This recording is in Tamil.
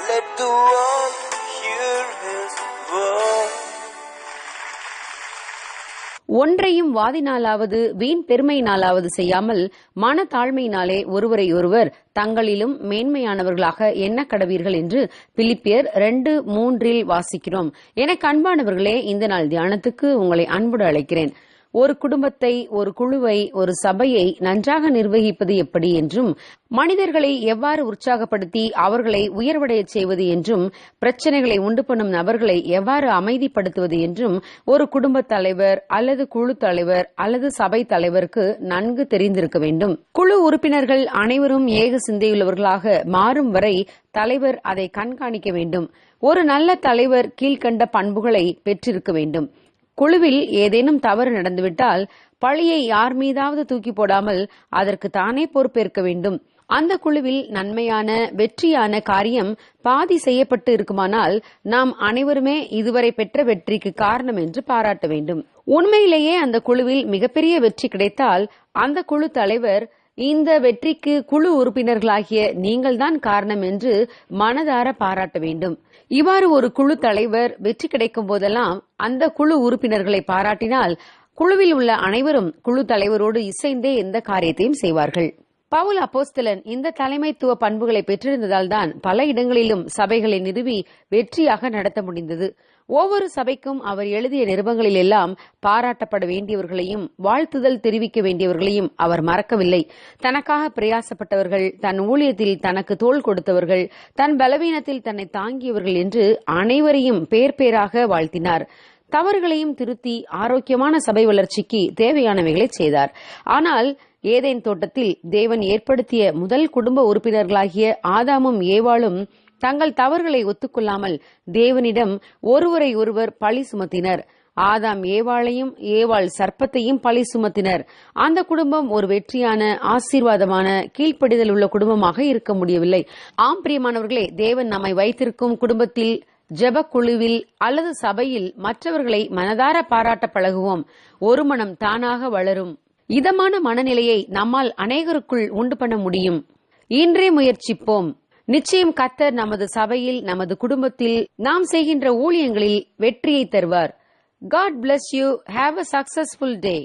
Let the world hear his word. ஒன்றையும் வாதினாலாவது வீண் பெருமையினாலாவது செய்யாமல் மனத்தாழ்மையினாலே ஒருவரை ஒருவர் தங்களிலும் மேன்மையானவர்களாக எண்ண கடவீர்கள் என்று பிலிப்பியர் 2:3 வாசிக்கிறோம். எனக்கு அன்பானவர்களே, இந்த நாள் தியானத்துக்கு உங்களை அன்புடன் அழைக்கிறேன். ஒரு குடும்பத்தை, ஒரு குழுவை, ஒரு சபையை நன்றாக நிர்வகிப்பது எப்படி என்றும், மனிதர்களை எவ்வாறு உற்சாகப்படுத்தி அவர்களை உயர்வடைய செய்வது என்றும், பிரச்சனைகளை உண்டு பண்ணும் நபர்களை எவ்வாறு அமைதிப்படுத்துவது என்றும் ஒரு குடும்ப தலைவர் அல்லது குழு தலைவர் அல்லது சபை தலைவருக்கு நன்கு தெரிந்திருக்க வேண்டும். குழு உறுப்பினர்கள் அனைவரும் ஏக சிந்தையுள்ளவர்களாக மாறும் வரை தலைவர் அதை கண்காணிக்க வேண்டும். ஒரு நல்ல தலைவர் கீழ்கண்ட பண்புகளை பெற்றிருக்க வேண்டும். குழுவில் ஏதேனும் தவறு நடந்துவிட்டால் பழியை யார் மீதாவது தூக்கி போடாமல் அதற்கு தானே பொறுப்பேற்க வேண்டும். அந்த குழுவில் நன்மையான வெற்றியான காரியம் பாதி செய்யப்பட்டு இருக்குமானால் நாம் அனைவருமே இதுவரை பெற்ற வெற்றிக்கு காரணம் என்று பாராட்ட வேண்டும். உண்மையிலேயே அந்த குழுவில் மிகப்பெரிய வெற்றி கிடைத்தால் அந்த குழு தலைவர் இந்த வெற்றிக்கு குழு உறுப்பினர்களாகிய நீங்கள்தான் காரணம் என்று மனதார பாராட்ட வேண்டும். இவ்வாறு ஒரு குழு தலைவர் வெற்றி கிடைக்கும் போதெல்லாம் அந்த குழு உறுப்பினர்களை பாராட்டினால் குழுவில் உள்ள அனைவரும் குழு தலைவரோடு இசைந்தே எந்த காரியத்தையும் செய்வார்கள். பவுல் அப்போஸ்தலன் இந்த தலைமைத்துவ பண்புகளை பெற்றிருந்ததால் தான் பல இடங்களிலும் சபைகளை நிறுவி வெற்றியாக நடத்த முடிந்தது. ஒவ்வொரு சபைக்கும் அவர் எழுதிய நிருபங்களில் எல்லாம் பாராட்டப்பட வேண்டியவர்களையும் வாழ்த்துதல் தெரிவிக்க வேண்டியவர்களையும் அவர் மறக்கவில்லை. தனக்காக பிரயாசப்பட்டவர்கள், தன் ஊழியத்தில் தனக்கு தோள் கொடுத்தவர்கள், தன் பலவீனத்தில் தன்னை தாங்கியவர்கள் என்று அனைவரையும் பேர் பேராக வாழ்த்தினார். தவறுகளையும் திருத்தி ஆரோக்கியமான சபை வளர்ச்சிக்கு தேவையானவைகளை செய்தார். ஆனால் ஏதேன் தோட்டத்தில் தேவன் ஏற்படுத்திய முதல் குடும்ப உறுப்பினர்களாகிய ஆதாமும் ஏவாளும் தங்கள் தவறுகளை ஒத்துக்கொள்ளாமல் தேவனிடம் ஒருவரை ஒருவர் பழி சுமத்தினர். ஆதாம் ஏவாளையும், ஏவாள் சர்ப்பத்தையும் பழி சுமத்தினர். அந்த குடும்பம் ஒரு வெற்றியான, ஆசீர்வாதமான, கீழ்ப்படிதல் உள்ள குடும்பமாக இருக்க முடியவில்லை. ஆம் பிரியமானவர்களே, தேவன் நம்மை வைத்திருக்கும் குடும்பத்தில், ஜெப குழுவில் அல்லது சபையில் மற்றவர்களை மனதார பாராட்ட பழகுவோம். ஒரு மனம் தானாக வளரும். இதமான மனநிலையை நம்மால் அநேகருக்குள் உண்டு பண்ண முடியும். இன்றே முயற்சிப்போம். நிச்சயம் கர்த்தர் நமது சபையில், நமது குடும்பத்தில், நாம் செய்கின்ற ஊழியங்களில் வெற்றியை தருவார். God bless you. Have a successful day.